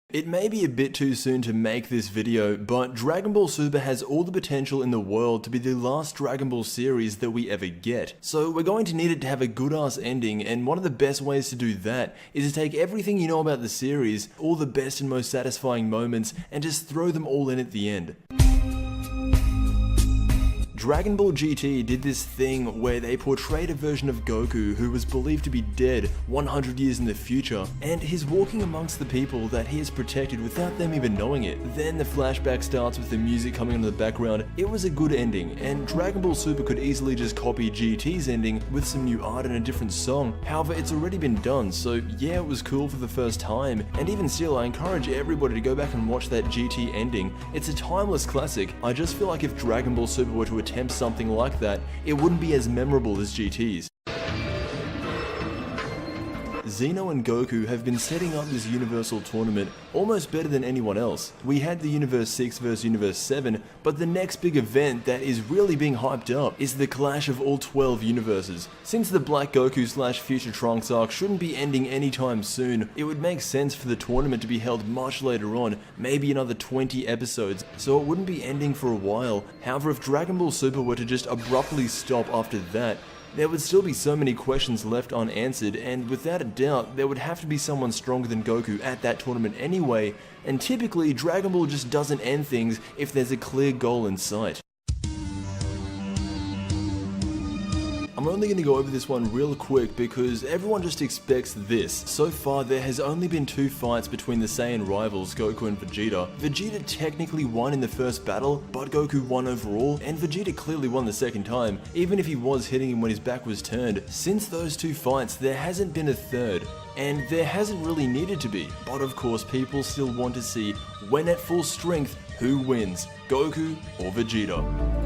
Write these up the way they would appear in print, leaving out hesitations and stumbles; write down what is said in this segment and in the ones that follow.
It may be a bit too soon to make this video, but Dragon Ball Super has all the potential in the world to be the last Dragon Ball series that we ever get. So we're going to need it to have a good ass ending, and one of the best ways to do that is to take everything you know about the series, all the best and most satisfying moments, and just throw them all in at the end. Dragon Ball GT did this thing where they portrayed a version of Goku who was believed to be dead 100 years in the future, and he's walking amongst the people that he has protected without them even knowing it. Then the flashback starts with the music coming in the background. It was a good ending, and Dragon Ball Super could easily just copy GT's ending with some new art and a different song. However, it's already been done, so yeah, it was cool for the first time, and even still, I encourage everybody to go back and watch that GT ending. It's a timeless classic. I just feel like if Dragon Ball Super were to attempt something like that, it wouldn't be as memorable as GT's. Xeno and Goku have been setting up this Universal Tournament almost better than anyone else. We had the Universe 6 vs Universe 7, but the next big event that is really being hyped up is the clash of all 12 universes. Since the Black Goku / Future Trunks arc shouldn't be ending anytime soon, it would make sense for the tournament to be held much later on, maybe another 20 episodes, so it wouldn't be ending for a while. However, if Dragon Ball Super were to just abruptly stop after that, there would still be so many questions left unanswered, and without a doubt, there would have to be someone stronger than Goku at that tournament anyway, and typically Dragon Ball just doesn't end things if there's a clear goal in sight. I'm only going to go over this one real quick because everyone just expects this. So far, there has only been 2 fights between the Saiyan rivals, Goku and Vegeta. Vegeta technically won in the first battle, but Goku won overall, and Vegeta clearly won the second time, even if he was hitting him when his back was turned. Since those 2 fights, there hasn't been a third, and there hasn't really needed to be. But of course, people still want to see, when at full strength, who wins, Goku or Vegeta.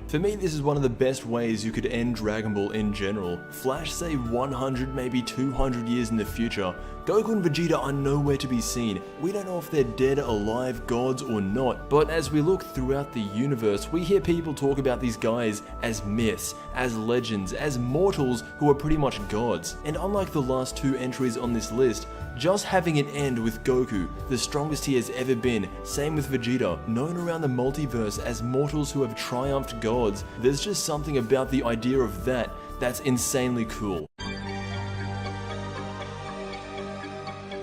For me, this is one of the best ways you could end Dragon Ball in general. Flash say 100, maybe 200 years in the future. Goku and Vegeta are nowhere to be seen. We don't know if they're dead, alive, gods or not, but as we look throughout the universe, we hear people talk about these guys as myths, as legends, as mortals who are pretty much gods. And unlike the last 2 entries on this list, just having it end with Goku, the strongest he has ever been, same with Vegeta, known around the multiverse as mortals who have triumphed gods, there's just something about the idea of that that's insanely cool.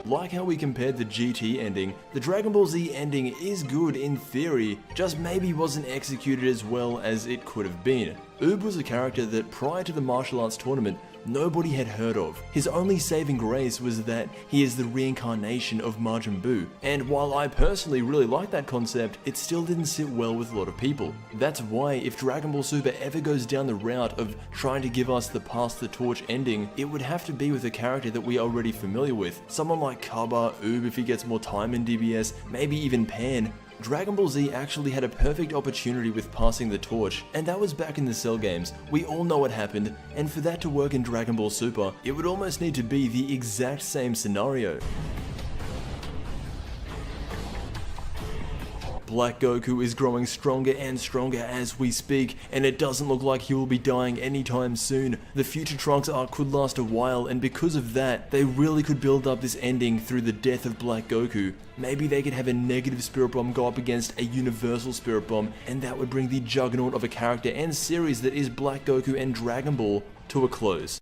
Like how we compared the GT ending, the Dragon Ball Z ending is good in theory, just maybe wasn't executed as well as it could have been. Oob was a character that prior to the martial arts tournament, nobody had heard of. His only saving grace was that he is the reincarnation of Majin Buu, and while I personally really like that concept, it still didn't sit well with a lot of people. That's why if Dragon Ball Super ever goes down the route of trying to give us the pass the torch ending, it would have to be with a character that we are already familiar with. Someone like Cabba, Oob if he gets more time in DBS, maybe even Pan. Dragon Ball Z actually had a perfect opportunity with passing the torch, and that was back in the Cell games. We all know what happened, and for that to work in Dragon Ball Super, it would almost need to be the exact same scenario. Black Goku is growing stronger and stronger as we speak, and it doesn't look like he will be dying anytime soon. The Future Trunks arc could last a while, and because of that, they really could build up this ending through the death of Black Goku. Maybe they could have a negative Spirit Bomb go up against a universal Spirit Bomb, and that would bring the juggernaut of a character and series that is Black Goku and Dragon Ball to a close.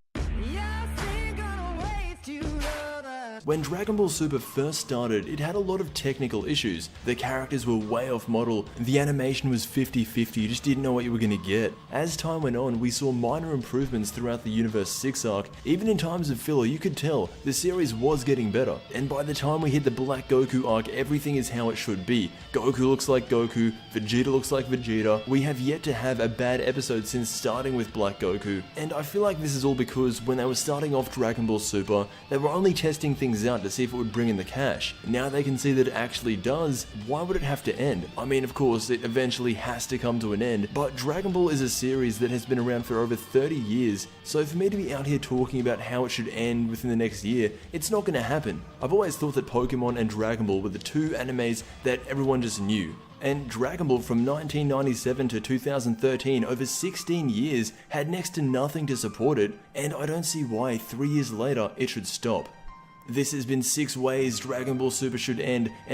When Dragon Ball Super first started, it had a lot of technical issues. The characters were way off model, the animation was 50-50, you just didn't know what you were gonna get. As time went on, we saw minor improvements throughout the Universe 6 arc. Even in times of filler, you could tell the series was getting better. And by the time we hit the Black Goku arc, everything is how it should be. Goku looks like Goku, Vegeta looks like Vegeta. We have yet to have a bad episode since starting with Black Goku. And I feel like this is all because when they were starting off Dragon Ball Super, they were only testing things out to see if it would bring in the cash. Now they can see that it actually does. Why would it have to end? I mean, of course, it eventually has to come to an end, but Dragon Ball is a series that has been around for over 30 years, so for me to be out here talking about how it should end within the next year, it's not going to happen. I've always thought that Pokemon and Dragon Ball were the 2 animes that everyone just knew. And Dragon Ball from 1997 to 2013, over 16 years, had next to nothing to support it, and I don't see why 3 years later it should stop. This has been 6 ways Dragon Ball Super should end, and